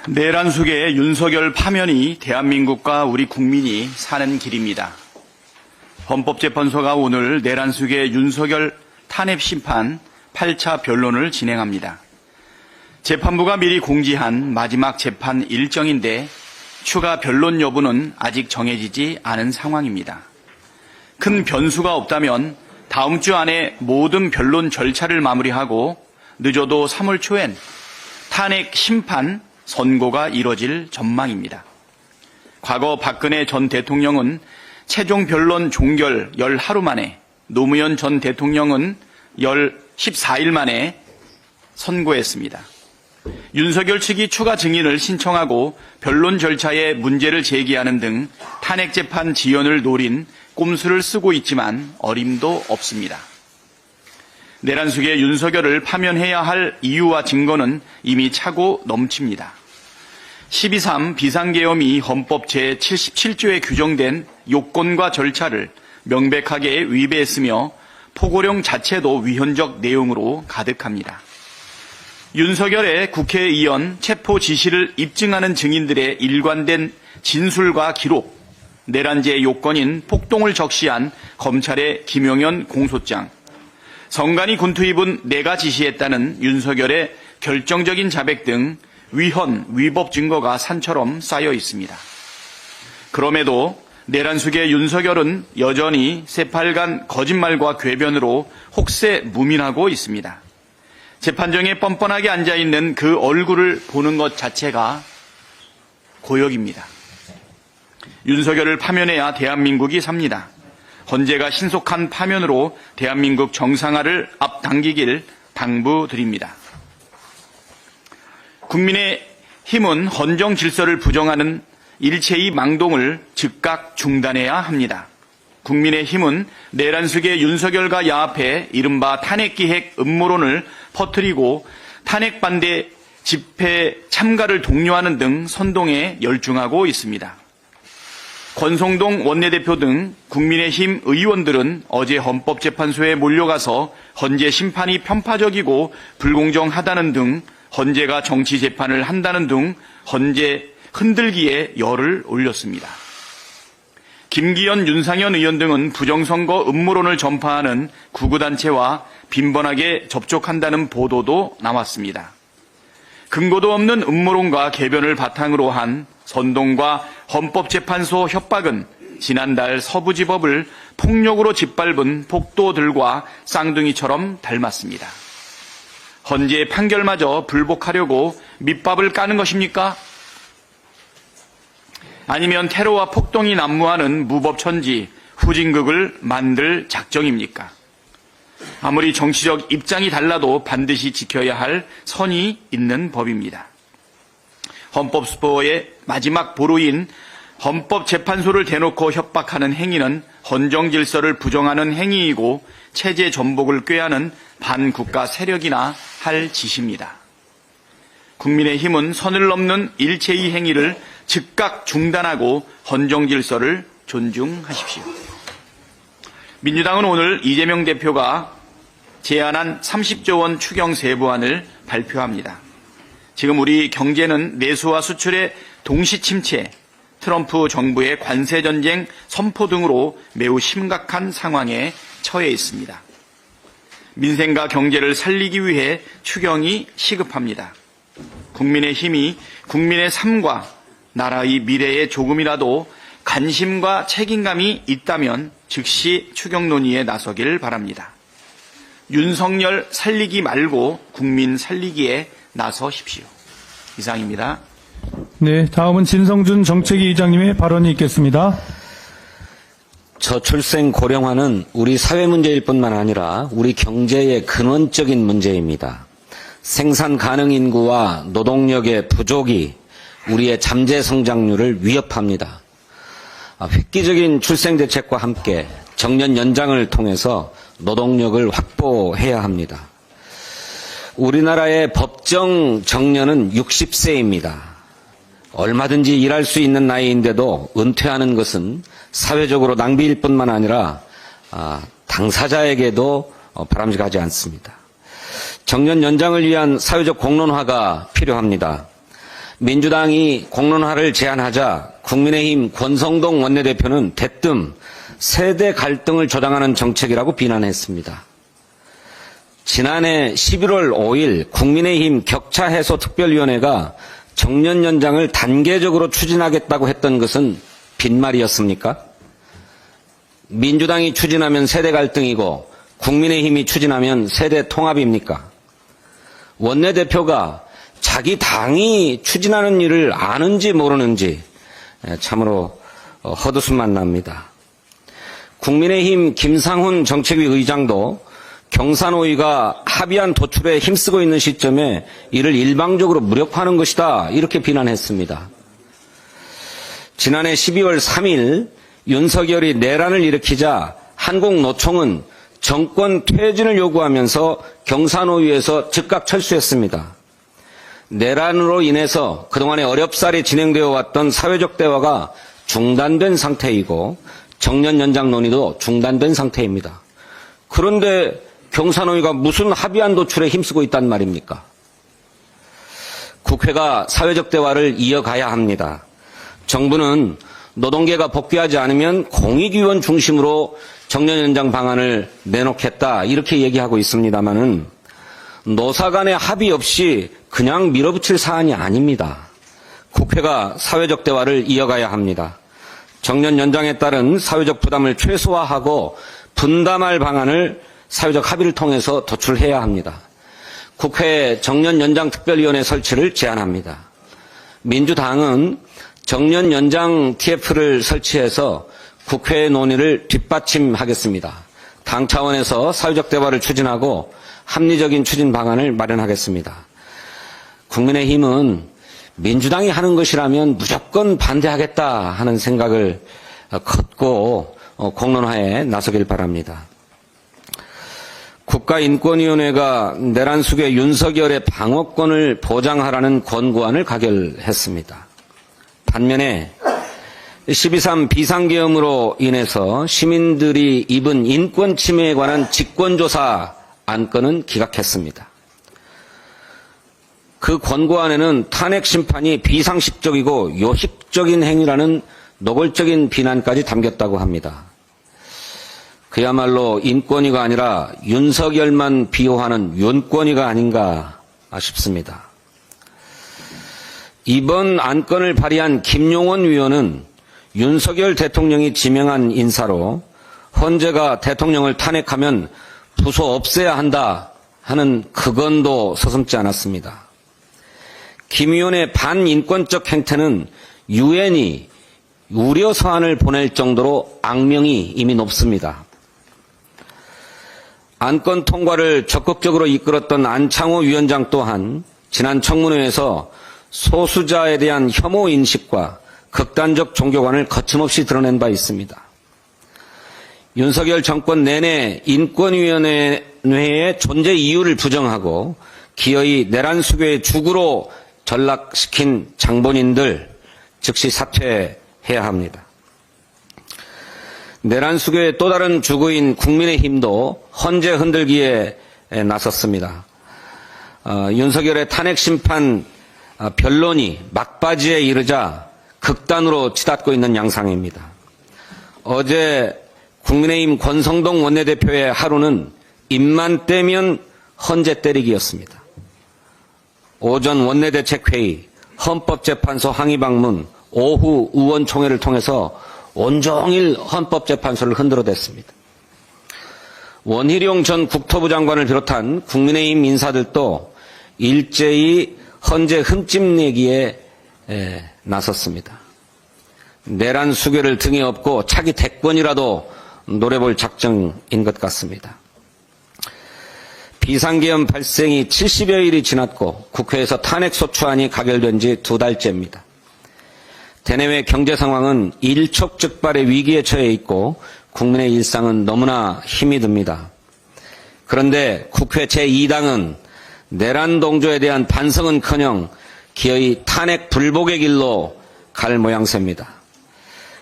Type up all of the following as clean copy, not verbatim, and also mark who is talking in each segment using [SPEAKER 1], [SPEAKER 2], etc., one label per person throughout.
[SPEAKER 1] 내란 속에 윤석열 파면이 대한민국과 우리 국민이 사는 길입니다. 헌법재판소가 오늘 내란 속의 윤석열 탄핵 심판 8차 변론을 진행합니다. 재판부가 미리 공지한 마지막 재판 일정인데 추가 변론 여부는 아직 정해지지 않은 상황입니다. 큰 변수가 없다면 다음 주 안에 모든 변론 절차를 마무리하고 늦어도 3월 초엔 탄핵 심판 선고가 이뤄질 전망입니다. 과거 박근혜 전 대통령은 최종 변론 종결 10하루 만에, 노무현 전 대통령은 14일 만에 선고했습니다. 윤석열 측이 추가 증인을 신청하고 변론 절차에 문제를 제기하는 등 탄핵 재판 지연을 노린 꼼수를 쓰고 있지만 어림도 없습니다. 내란 속에 윤석열을 파면해야 할 이유와 증거는 이미 차고 넘칩니다. 12.3 비상계엄이 헌법 제77조에 규정된 요건과 절차를 명백하게 위배했으며 포고령 자체도 위헌적 내용으로 가득합니다. 윤석열의 국회의원 체포 지시를 입증하는 증인들의 일관된 진술과 기록, 내란죄 요건인 폭동을 적시한 검찰의 김용현 공소장, 성관이 군투 입은 내가 지시했다는 윤석열의 결정적인 자백 등 위헌, 위법 증거가 산처럼 쌓여 있습니다. 그럼에도 내란 속의 윤석열은 여전히 새빨간 거짓말과 궤변으로 혹세 무민하고 있습니다. 재판정에 뻔뻔하게 앉아있는 그 얼굴을 보는 것 자체가 고역입니다. 윤석열을 파면해야 대한민국이 삽니다. 헌재가 신속한 파면으로 대한민국 정상화를 앞당기길 당부드립니다. 국민의힘은 헌정 질서를 부정하는 일체의 망동을 즉각 중단해야 합니다. 국민의힘은 내란 속의 윤석열과 야합해 이른바 탄핵기획 음모론을 퍼뜨리고 탄핵 반대 집회 참가를 독려하는 등 선동에 열중하고 있습니다. 권성동 원내대표 등 국민의힘 의원들은 어제 헌법재판소에 몰려가서 헌재 심판이 편파적이고 불공정하다는 등 헌재가 정치 재판을 한다는 등 헌재 흔들기에 열을 올렸습니다. 김기현, 윤상현 의원 등은 부정선거 음모론을 전파하는 구구단체와 빈번하게 접촉한다는 보도도 나왔습니다. 근거도 없는 음모론과 궤변을 바탕으로 한 선동과 헌법재판소 협박은 지난달 서부지법을 폭력으로 짓밟은 폭도들과 쌍둥이처럼 닮았습니다. 헌재 판결마저 불복하려고 밑밥을 까는 것입니까? 아니면 테러와 폭동이 난무하는 무법천지 후진국을 만들 작정입니까? 아무리 정치적 입장이 달라도 반드시 지켜야 할 선이 있는 법입니다. 헌법수보의 마지막 보루인 헌법재판소를 대놓고 협박하는 행위는 헌정질서를 부정하는 행위이고 체제 전복을 꾀하는 반국가 세력이나 할 짓입니다. 국민의힘은 선을 넘는 일체의 행위를 즉각 중단하고 헌정질서를 존중하십시오. 민주당은 오늘 이재명 대표가 제안한 30조 원 추경 세부안을 발표합니다. 지금 우리 경제는 내수와 수출의 동시 침체, 트럼프 정부의 관세 전쟁 선포 등으로 매우 심각한 상황에 처해 있습니다. 민생과 경제를 살리기 위해 추경이 시급합니다. 국민의힘이 국민의 삶과 나라의 미래에 조금이라도 관심과 책임감이 있다면 즉시 추경 논의에 나서길 바랍니다. 윤석열 살리기 말고 국민 살리기에 나서십시오. 이상입니다.
[SPEAKER 2] 네, 다음은 진성준 정책위 의장님의 발언이 있겠습니다.
[SPEAKER 3] 저출생 고령화는 우리 사회 문제일 뿐만 아니라 우리 경제의 근원적인 문제입니다. 생산 가능 인구와 노동력의 부족이 우리의 잠재 성장률을 위협합니다. 획기적인 출생 대책과 함께 정년 연장을 통해서 노동력을 확보해야 합니다. 우리나라의 법정 정년은 60세입니다. 얼마든지 일할 수 있는 나이인데도 은퇴하는 것은 사회적으로 낭비일 뿐만 아니라 당사자에게도 바람직하지 않습니다. 정년 연장을 위한 사회적 공론화가 필요합니다. 민주당이 공론화를 제안하자 국민의힘 권성동 원내대표는 대뜸 세대 갈등을 조장하는 정책이라고 비난했습니다. 지난해 11월 5일 국민의힘 격차 해소 특별위원회가 정년 연장을 단계적으로 추진하겠다고 했던 것은 빈말이었습니까? 민주당이 추진하면 세대 갈등이고 국민의힘이 추진하면 세대 통합입니까? 원내대표가 자기 당이 추진하는 일을 아는지 모르는지 참으로 헛웃음만 납니다. 국민의힘 김상훈 정책위 의장도 경사노위가 합의안 도출에 힘쓰고 있는 시점에 이를 일방적으로 무력화하는 것이다 이렇게 비난했습니다. 지난해 12월 3일 윤석열이 내란을 일으키자 한국노총은 정권 퇴진을 요구하면서 경사노위에서 즉각 철수했습니다. 내란으로 인해서 그동안에 어렵사리 진행되어 왔던 사회적 대화가 중단된 상태이고 정년 연장 논의도 중단된 상태입니다. 그런데 경사노위가 무슨 합의안 도출에 힘쓰고 있단 말입니까? 국회가 사회적 대화를 이어가야 합니다. 정부는 노동계가 복귀하지 않으면 공익위원 중심으로 정년 연장 방안을 내놓겠다 이렇게 얘기하고 있습니다마는 노사 간의 합의 없이 그냥 밀어붙일 사안이 아닙니다. 국회가 사회적 대화를 이어가야 합니다. 정년 연장에 따른 사회적 부담을 최소화하고 분담할 방안을 사회적 합의를 통해서 도출해야 합니다. 국회 정년 연장 특별위원회 설치를 제안합니다. 민주당은 정년 연장 TF를 설치해서 국회 논의를 뒷받침하겠습니다. 당 차원에서 사회적 대화를 추진하고 합리적인 추진 방안을 마련하겠습니다. 국민의힘은 민주당이 하는 것이라면 무조건 반대하겠다 하는 생각을 걷고 공론화에 나서길 바랍니다. 국가인권위원회가 내란 수괴 윤석열의 방어권을 보장하라는 권고안을 가결했습니다. 반면에 12.3 비상계엄으로 인해서 시민들이 입은 인권 침해에 관한 직권조사 안건은 기각했습니다. 그 권고안에는 탄핵 심판이 비상식적이고 요식적인 행위라는 노골적인 비난까지 담겼다고 합니다. 그야말로 인권위가 아니라 윤석열만 비호하는 윤권위가 아닌가 싶습니다. 이번 안건을 발의한 김용원 위원은 윤석열 대통령이 지명한 인사로 헌재가 대통령을 탄핵하면 부서 없애야 한다 하는 극언도 서슴지 않았습니다. 김 의원의 반인권적 행태는 유엔이 우려 서한을 보낼 정도로 악명이 이미 높습니다. 안건 통과를 적극적으로 이끌었던 안창호 위원장 또한 지난 청문회에서 소수자에 대한 혐오 인식과 극단적 종교관을 거침없이 드러낸 바 있습니다. 윤석열 정권 내내 인권위원회의 존재 이유를 부정하고 기어이 내란 수괴의 죽으로 전락시킨 장본인들 즉시 사퇴해야 합니다. 내란 수괴의 또 다른 주구인 국민의힘도 헌재 흔들기에 나섰습니다. 윤석열의 탄핵 심판 변론이 막바지에 이르자 극단으로 치닫고 있는 양상입니다. 어제 국민의힘 권성동 원내대표의 하루는 입만 떼면 헌재 때리기였습니다. 오전 원내대책회의, 헌법재판소 항의 방문, 오후 의원총회를 통해서 온종일 헌법재판소를 흔들어댔습니다. 원희룡 전 국토부 장관을 비롯한 국민의힘 인사들도 일제히 헌재 흠집내기에 나섰습니다. 내란 수괴를 등에 업고 차기 대권이라도 노려볼 작정인 것 같습니다. 비상계엄 발생이 70여일이 지났고 국회에서 탄핵소추안이 가결된 지 2달째입니다. 대내외 경제 상황은 일촉즉발의 위기에 처해 있고 국민의 일상은 너무나 힘이 듭니다. 그런데 국회 제2당은 내란 동조에 대한 반성은커녕 기어이 탄핵 불복의 길로 갈 모양새입니다.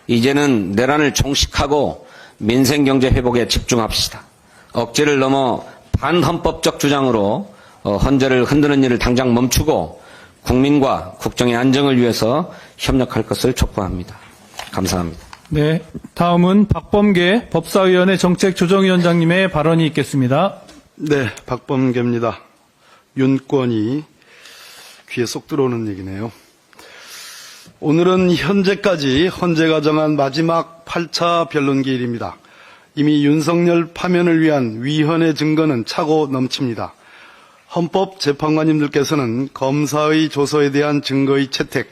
[SPEAKER 3] 이제는 내란을 종식하고 민생경제 회복에 집중합시다. 억지를 넘어 반헌법적 주장으로 헌재를 흔드는 일을 당장 멈추고 국민과 국정의 안정을 위해서 협력할 것을 촉구합니다. 감사합니다.
[SPEAKER 2] 네, 다음은 박범계 법사위원회 정책조정위원장님의 발언이 있겠습니다.
[SPEAKER 4] 네, 박범계입니다. 윤권이 귀에 쏙 들어오는 얘기네요. 오늘은 현재까지 헌재가 정한 마지막 8차 변론기일입니다. 이미 윤석열 파면을 위한 위헌의 증거는 차고 넘칩니다. 헌법재판관님들께서는 검사의 조서에 대한 증거의 채택,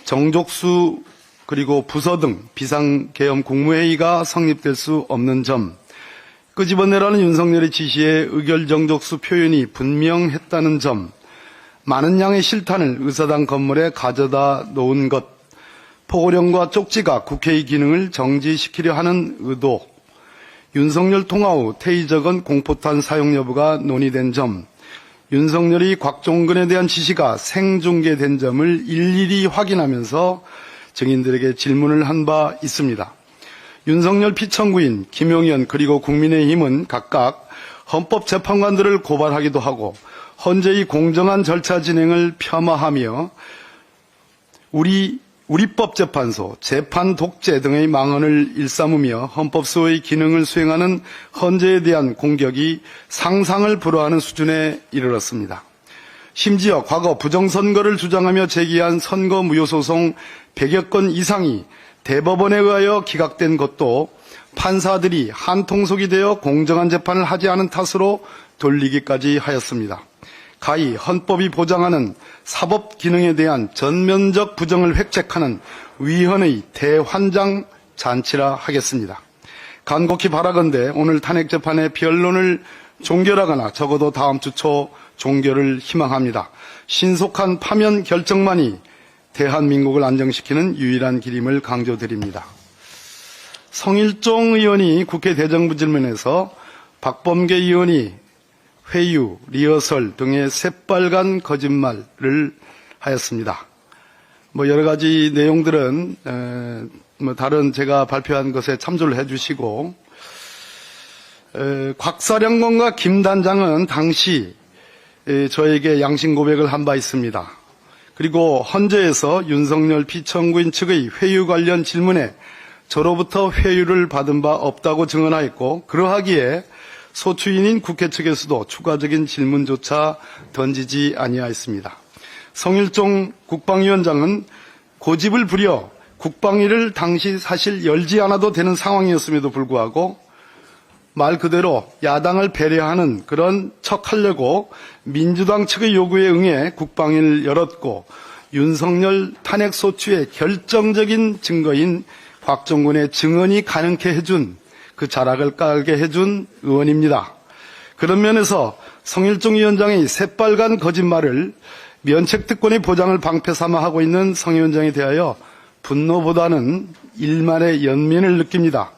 [SPEAKER 4] 정족수 그리고 부서 등 비상계엄 국무회의가 성립될 수 없는 점, 끄집어내라는 윤석열의 지시에 의결정족수 표현이 분명했다는 점, 많은 양의 실탄을 의사당 건물에 가져다 놓은 것, 포고령과 쪽지가 국회의 기능을 정지시키려 하는 의도, 윤석열 통화 후 테이저건 공포탄 사용 여부가 논의된 점, 윤석열이 곽종근에 대한 지시가 생중계된 점을 일일이 확인하면서 증인들에게 질문을 한 바 있습니다. 윤석열 피청구인 김용현 그리고 국민의힘은 각각 헌법재판관들을 고발하기도 하고 헌재의 공정한 절차 진행을 폄하하며 우리법재판소, 재판 독재 등의 망언을 일삼으며 헌법소의 기능을 수행하는 헌재에 대한 공격이 상상을 불허하는 수준에 이르렀습니다. 심지어 과거 부정선거를 주장하며 제기한 선거무효소송 100여 건 이상이 대법원에 의하여 기각된 것도 판사들이 한통속이 되어 공정한 재판을 하지 않은 탓으로 돌리기까지 하였습니다. 가히 헌법이 보장하는 사법 기능에 대한 전면적 부정을 획책하는 위헌의 대환장 잔치라 하겠습니다. 간곡히 바라건대 오늘 탄핵 재판의 변론을 종결하거나 적어도 다음 주 초 종결을 희망합니다. 신속한 파면 결정만이 대한민국을 안정시키는 유일한 길임을 강조드립니다. 성일종 의원이 국회 대정부 질문에서 박범계 의원이 회유, 리허설 등의 새빨간 거짓말을 하였습니다. 여러 가지 내용들은 다른 제가 발표한 것에 참조를 해주시고 곽사령관과 김 단장은 당시 저에게 양심 고백을 한 바 있습니다. 그리고 헌재에서 윤석열 피청구인 측의 회유 관련 질문에 저로부터 회유를 받은 바 없다고 증언하였고 그러하기에 소추인인 국회 측에서도 추가적인 질문조차 던지지 아니하였습니다. 성일종 국방위원장은 고집을 부려 국방위를 당시 사실 열지 않아도 되는 상황이었음에도 불구하고 말 그대로 야당을 배려하는 그런 척하려고 민주당 측의 요구에 응해 국방위를 열었고 윤석열 탄핵 소추의 결정적인 증거인 곽종근의 증언이 가능케 해준 그 자락을 깔게 해준 의원입니다. 그런 면에서 성일종 위원장의 새빨간 거짓말을 면책특권의 보장을 방패 삼아 하고 있는 성 위원장에 대하여 분노보다는 일말의 연민을 느낍니다.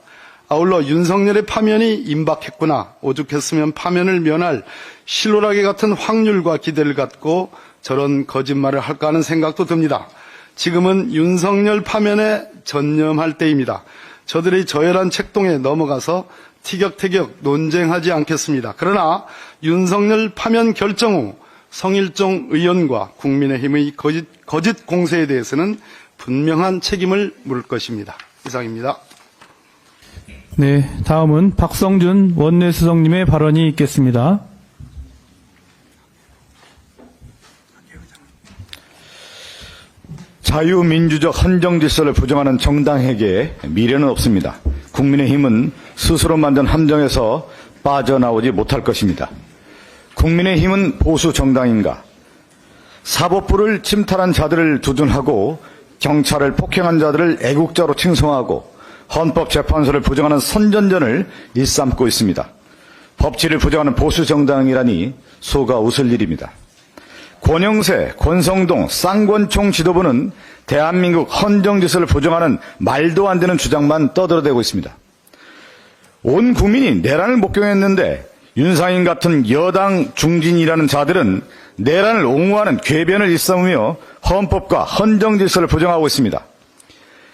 [SPEAKER 4] 아울러 윤석열의 파면이 임박했구나, 오죽했으면 파면을 면할 실오라기 같은 확률과 기대를 갖고 저런 거짓말을 할까 하는 생각도 듭니다. 지금은 윤석열 파면에 전념할 때입니다. 저들의 저열한 책동에 넘어가서 티격태격 논쟁하지 않겠습니다. 그러나 윤석열 파면 결정 후 성일종 의원과 국민의힘의 거짓 공세에 대해서는 분명한 책임을 물을 것입니다. 이상입니다.
[SPEAKER 2] 네, 다음은 박성준 원내수석님의 발언이 있겠습니다.
[SPEAKER 5] 자유민주적 헌정질서를 부정하는 정당에게 미래는 없습니다. 국민의힘은 스스로 만든 함정에서 빠져나오지 못할 것입니다. 국민의힘은 보수 정당인가? 사법부를 침탈한 자들을 두둔하고 경찰을 폭행한 자들을 애국자로 칭송하고 헌법재판소를 부정하는 선전전을 일삼고 있습니다. 법치를 부정하는 보수 정당이라니 소가 웃을 일입니다. 권영세, 권성동, 쌍권총 지도부는 대한민국 헌정질서를 부정하는 말도 안 되는 주장만 떠들어대고 있습니다. 온 국민이 내란을 목격했는데 윤상인 같은 여당 중진이라는 자들은 내란을 옹호하는 궤변을 일삼으며 헌법과 헌정질서를 부정하고 있습니다.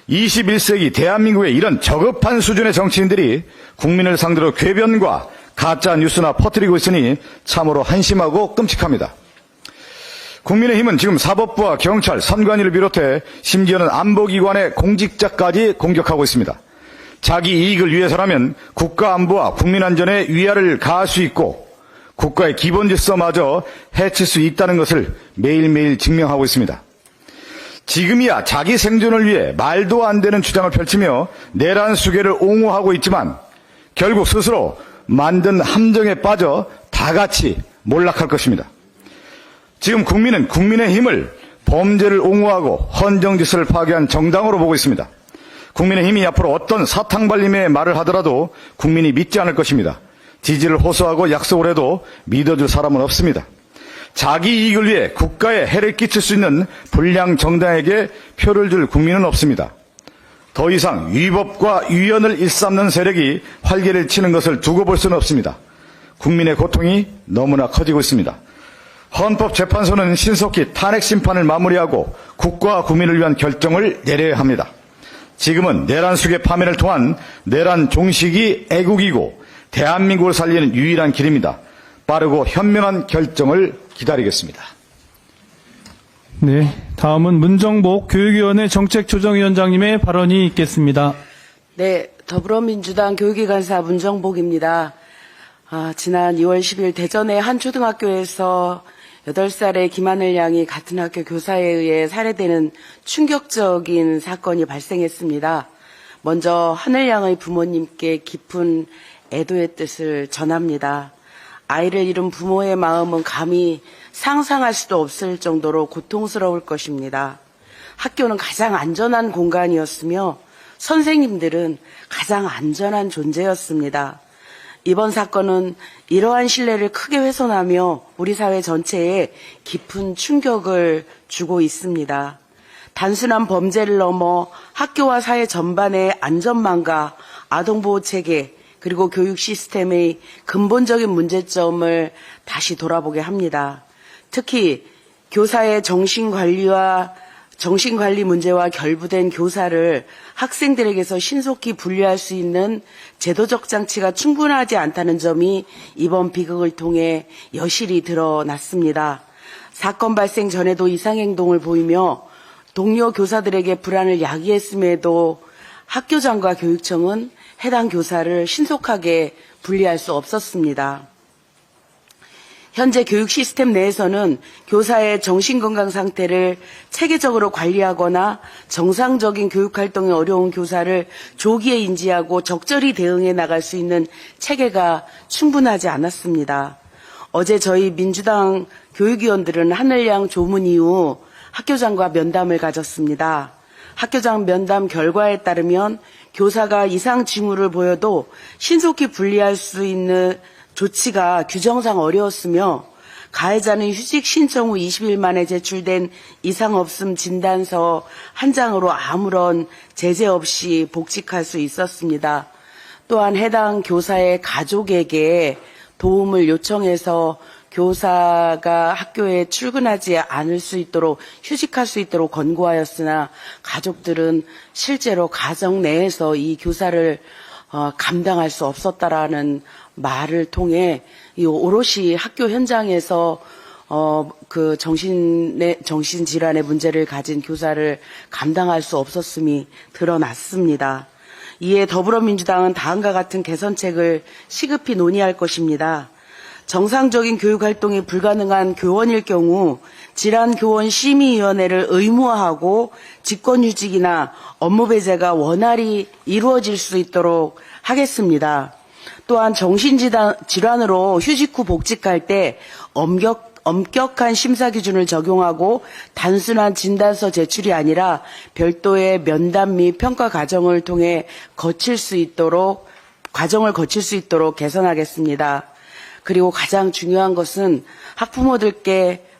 [SPEAKER 5] 21세기 대한민국의 이런 저급한 수준의 정치인들이 국민을 상대로 궤변과 가짜 뉴스나 퍼뜨리고 있으니 참으로 한심하고 끔찍합니다. 국민의힘은 지금 사법부와 경찰, 선관위를 비롯해 심지어는 안보기관의 공직자까지 공격하고 있습니다. 자기 이익을 위해서라면 국가 안보와 국민 안전에 위해를 가할 수 있고 국가의 기본 질서마저 해칠 수 있다는 것을 매일매일 증명하고 있습니다. 지금이야 자기 생존을 위해 말도 안 되는 주장을 펼치며 내란 수계를 옹호하고 있지만 결국 스스로 만든 함정에 빠져 다 같이 몰락할 것입니다. 지금 국민은 국민의힘을 범죄를 옹호하고 헌정질서를 파괴한 정당으로 보고 있습니다. 국민의힘이 앞으로 어떤 사탕발림의 말을 하더라도 국민이 믿지 않을 것입니다. 지지를 호소하고 약속을 해도 믿어줄 사람은 없습니다. 자기 이익을 위해 국가에 해를 끼칠 수 있는 불량 정당에게 표를 줄 국민은 없습니다. 더 이상 위법과 위헌을 일삼는 세력이 활개를 치는 것을 두고 볼 수는 없습니다. 국민의 고통이 너무나 커지고 있습니다. 헌법재판소는 신속히 탄핵 심판을 마무리하고 국가와 국민을 위한 결정을 내려야 합니다. 지금은 내란 수계 파면을 통한 내란 종식이 애국이고 대한민국을 살리는 유일한 길입니다. 빠르고 현명한 결정을 기다리겠습니다.
[SPEAKER 2] 네, 다음은 문정복 교육위원회 정책조정위원장님의 발언이 있겠습니다.
[SPEAKER 6] 네, 더불어민주당 교육위간사 문정복입니다. 지난 2월 10일 대전의 한 초등학교에서 8살의 김하늘 양이 같은 학교 교사에 의해 살해되는 충격적인 사건이 발생했습니다. 먼저 하늘 양의 부모님께 깊은 애도의 뜻을 전합니다. 아이를 잃은 부모의 마음은 감히 상상할 수도 없을 정도로 고통스러울 것입니다. 학교는 가장 안전한 공간이었으며 선생님들은 가장 안전한 존재였습니다. 이번 사건은 이러한 신뢰를 크게 훼손하며 우리 사회 전체에 깊은 충격을 주고 있습니다. 단순한 범죄를 넘어 학교와 사회 전반의 안전망과 아동보호체계 그리고 교육 시스템의 근본적인 문제점을 다시 돌아보게 합니다. 특히 교사의 정신관리 문제와 결부된 교사를 학생들에게서 신속히 분리할 수 있는 제도적 장치가 충분하지 않다는 점이 이번 비극을 통해 여실히 드러났습니다. 사건 발생 전에도 이상행동을 보이며 동료 교사들에게 불안을 야기했음에도 학교장과 교육청은 해당 교사를 신속하게 분리할 수 없었습니다. 현재 교육 시스템 내에서는 교사의 정신건강 상태를 체계적으로 관리하거나 정상적인 교육활동이 어려운 교사를 조기에 인지하고 적절히 대응해 나갈 수 있는 체계가 충분하지 않았습니다. 어제 저희 민주당 교육위원들은 하늘양 조문 이후 학교장과 면담을 가졌습니다. 학교장 면담 결과에 따르면 교사가 이상 징후를 보여도 신속히 분리할 수 있는 조치가 규정상 어려웠으며 가해자는 휴직 신청 후 20일 만에 제출된 이상 없음 진단서 한 장으로 아무런 제재 없이 복직할 수 있었습니다. 또한 해당 교사의 가족에게 도움을 요청해서 교사가 학교에 출근하지 않을 수 있도록 휴직할 수 있도록 권고하였으나 가족들은 실제로 가정 내에서 이 교사를 감당할 수 없었다라는 말을 통해 이 오롯이 학교 현장에서 그 정신질환의 문제를 가진 교사를 감당할 수 없었음이 드러났습니다. 이에 더불어민주당은 다음과 같은 개선책을 시급히 논의할 것입니다. 정상적인 교육활동이 불가능한 교원일 경우 질환교원심의위원회를 의무화하고 직권휴직이나 업무배제가 원활히 이루어질 수 있도록 하겠습니다. 또한 정신질환으로 휴직 후 복직할 때 엄격한 심사 기준을 적용하고 단순한 진단서 제출이 아니라 별도의 면담 및 평가 과정을 통해 거칠 수 있도록 개선하겠습니다. 그리고 가장 중요한 것은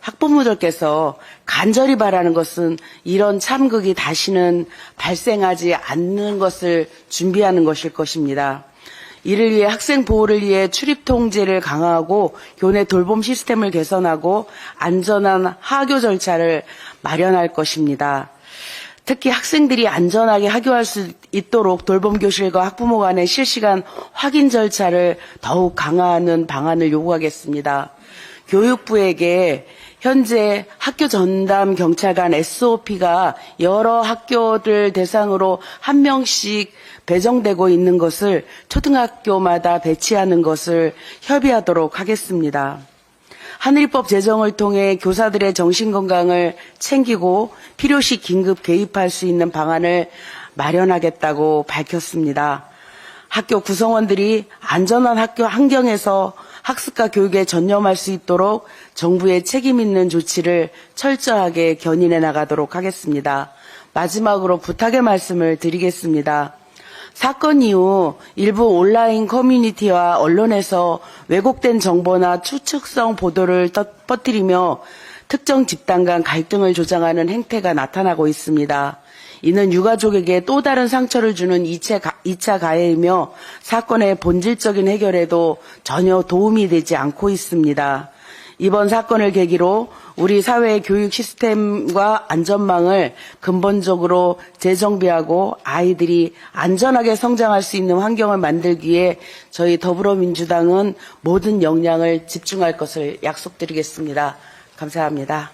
[SPEAKER 6] 학부모들께서 간절히 바라는 것은 이런 참극이 다시는 발생하지 않는 것을 준비하는 것일 것입니다. 이를 위해 학생 보호를 위해 출입 통제를 강화하고 교내 돌봄 시스템을 개선하고 안전한 하교 절차를 마련할 것입니다. 특히 학생들이 안전하게 하교할 수 있도록 돌봄교실과 학부모 간의 실시간 확인 절차를 더욱 강화하는 방안을 요구하겠습니다. 교육부에게 현재 학교 전담 경찰관 SOP가 여러 학교들 대상으로 한 명씩 배정되고 있는 것을 초등학교마다 배치하는 것을 협의하도록 하겠습니다. 하늘이법 제정을 통해 교사들의 정신건강을 챙기고 필요시 긴급 개입할 수 있는 방안을 마련하겠다고 밝혔습니다. 학교 구성원들이 안전한 학교 환경에서 학습과 교육에 전념할 수 있도록 정부의 책임 있는 조치를 철저하게 견인해 나가도록 하겠습니다. 마지막으로 부탁의 말씀을 드리겠습니다. 사건 이후 일부 온라인 커뮤니티와 언론에서 왜곡된 정보나 추측성 보도를 퍼뜨리며 특정 집단 간 갈등을 조장하는 행태가 나타나고 있습니다. 이는 유가족에게 또 다른 상처를 주는 2차 가해이며 사건의 본질적인 해결에도 전혀 도움이 되지 않고 있습니다. 이번 사건을 계기로 우리 사회의 교육 시스템과 안전망을 근본적으로 재정비하고 아이들이 안전하게 성장할 수 있는 환경을 만들기에 저희 더불어민주당은 모든 역량을 집중할 것을 약속드리겠습니다. 감사합니다.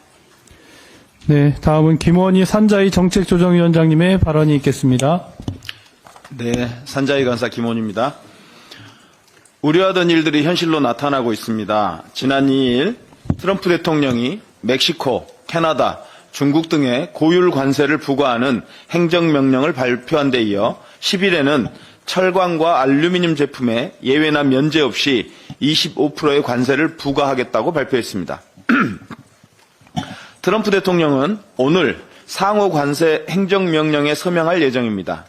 [SPEAKER 2] 네, 다음은 김원희 산자위 정책조정위원장님의 발언이 있겠습니다.
[SPEAKER 7] 네, 산자위 간사 김원희입니다. 우려하던 일들이 현실로 나타나고 있습니다. 지난 2일 트럼프 대통령이 멕시코, 캐나다, 중국 등에 고율 관세를 부과하는 행정명령을 발표한 데 이어 10일에는 철광과 알루미늄 제품에 예외나 면제 없이 25%의 관세를 부과하겠다고 발표했습니다. 트럼프 대통령은 오늘 상호 관세 행정명령에 서명할 예정입니다.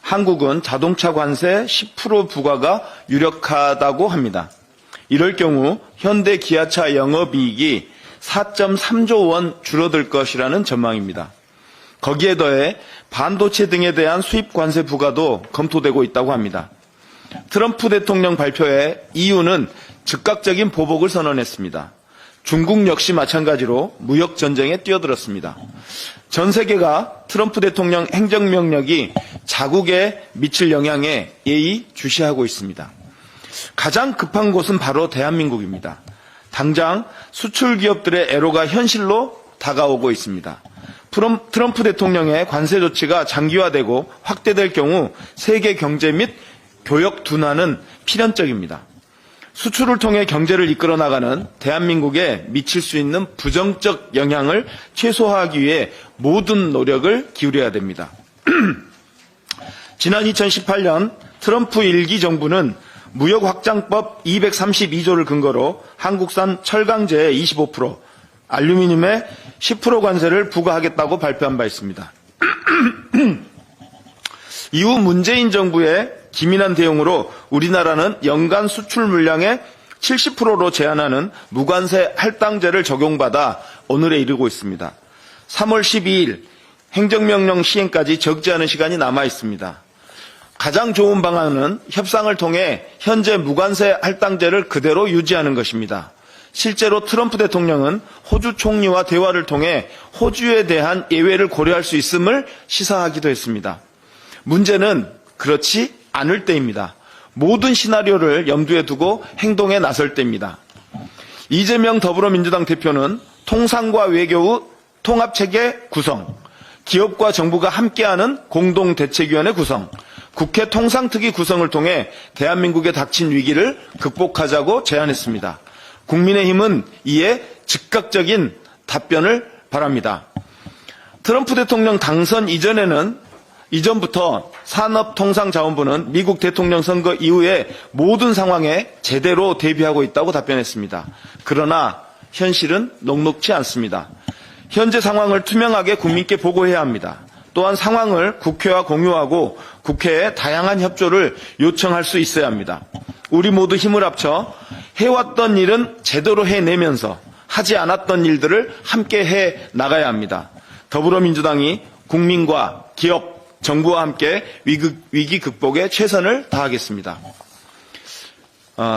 [SPEAKER 7] 한국은 자동차 관세 10% 부과가 유력하다고 합니다. 이럴 경우 현대 기아차 영업이익이 4.3조 원 줄어들 것이라는 전망입니다. 거기에 더해 반도체 등에 대한 수입 관세 부과도 검토되고 있다고 합니다. 트럼프 대통령 발표의 이유는 즉각적인 보복을 선언했습니다. 중국 역시 마찬가지로 무역 전쟁에 뛰어들었습니다. 전 세계가 트럼프 대통령 행정명령이 자국에 미칠 영향에 예의주시하고 있습니다. 가장 급한 곳은 바로 대한민국입니다. 당장 수출 기업들의 애로가 현실로 다가오고 있습니다. 트럼프 대통령의 관세 조치가 장기화되고 확대될 경우 세계 경제 및 교역 둔화는 필연적입니다. 수출을 통해 경제를 이끌어 나가는 대한민국에 미칠 수 있는 부정적 영향을 최소화하기 위해 모든 노력을 기울여야 됩니다. 지난 2018년 트럼프 1기 정부는 무역확장법 232조를 근거로 한국산 철강제에 25%, 알루미늄에 10% 관세를 부과하겠다고 발표한 바 있습니다. 이후 문재인 정부의 기민한 대응으로 우리나라는 연간 수출 물량의 70%로 제한하는 무관세 할당제를 적용받아 오늘에 이르고 있습니다. 3월 12일 행정명령 시행까지 적지 않은 시간이 남아 있습니다. 가장 좋은 방안은 협상을 통해 현재 무관세 할당제를 그대로 유지하는 것입니다. 실제로 트럼프 대통령은 호주 총리와 대화를 통해 호주에 대한 예외를 고려할 수 있음을 시사하기도 했습니다. 문제는 그렇지 않을 때입니다. 모든 시나리오를 염두에 두고 행동에 나설 때입니다. 이재명 더불어민주당 대표는 통상과 외교의 통합체계 구성, 기업과 정부가 함께하는 공동대책위원회 구성, 국회 통상특위 구성을 통해 대한민국에 닥친 위기를 극복하자고 제안했습니다. 국민의힘은 이에 즉각적인 답변을 바랍니다. 트럼프 대통령 당선 이전부터 산업통상자원부는 미국 대통령 선거 이후에 모든 상황에 제대로 대비하고 있다고 답변했습니다. 그러나 현실은 녹록지 않습니다. 현재 상황을 투명하게 국민께 보고해야 합니다. 또한 상황을 국회와 공유하고 국회에 다양한 협조를 요청할 수 있어야 합니다. 우리 모두 힘을 합쳐 해왔던 일은 제대로 해내면서 하지 않았던 일들을 함께 해 나가야 합니다. 더불어민주당이 국민과 기업, 정부와 함께 위기 극복에 최선을 다하겠습니다.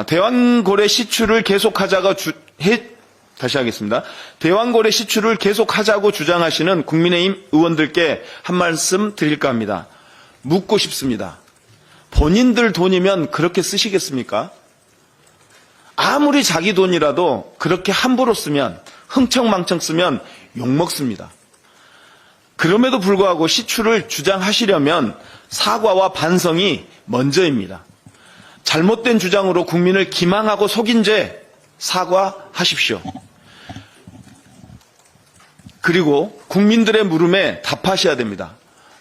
[SPEAKER 7] 대왕고래 시추를 계속하자고 대왕고래 시추를 계속하자고 주장하시는 국민의힘 의원들께 한 말씀 드릴까 합니다. 묻고 싶습니다. 본인들 돈이면 그렇게 쓰시겠습니까? 아무리 자기 돈이라도 그렇게 함부로 쓰면 흥청망청 쓰면 욕먹습니다. 그럼에도 불구하고 시추를 주장하시려면 사과와 반성이 먼저입니다. 잘못된 주장으로 국민을 기망하고 속인 죄 사과하십시오. 그리고 국민들의 물음에 답하셔야 됩니다.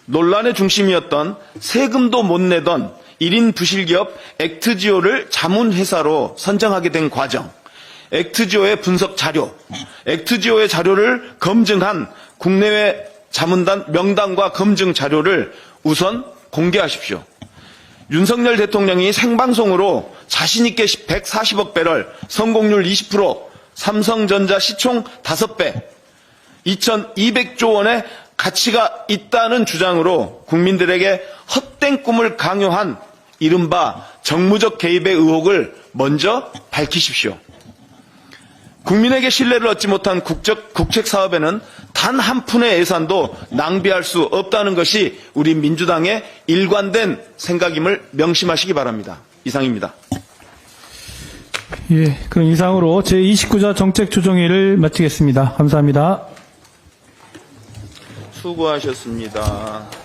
[SPEAKER 7] 논란의 중심이었던 세금도 못 내던 1인 부실기업 액트지오를 자문회사로 선정하게 된 과정, 액트지오의 분석 자료, 액트지오의 자료를 검증한 국내외 자문단 명단과 검증 자료를 우선 공개하십시오. 윤석열 대통령이 생방송으로 자신있게 140억 배럴, 성공률 20%, 삼성전자 시총 5배, 2,200조 원의 가치가 있다는 주장으로 국민들에게 헛된 꿈을 강요한 이른바 정무적 개입의 의혹을 먼저 밝히십시오. 국민에게 신뢰를 얻지 못한 국책 사업에는 단 한 푼의 예산도 낭비할 수 없다는 것이 우리 민주당의 일관된 생각임을 명심하시기 바랍니다. 이상입니다.
[SPEAKER 2] 예, 그럼 이상으로 제29자 정책조정회의를 마치겠습니다. 감사합니다.
[SPEAKER 7] 수고하셨습니다.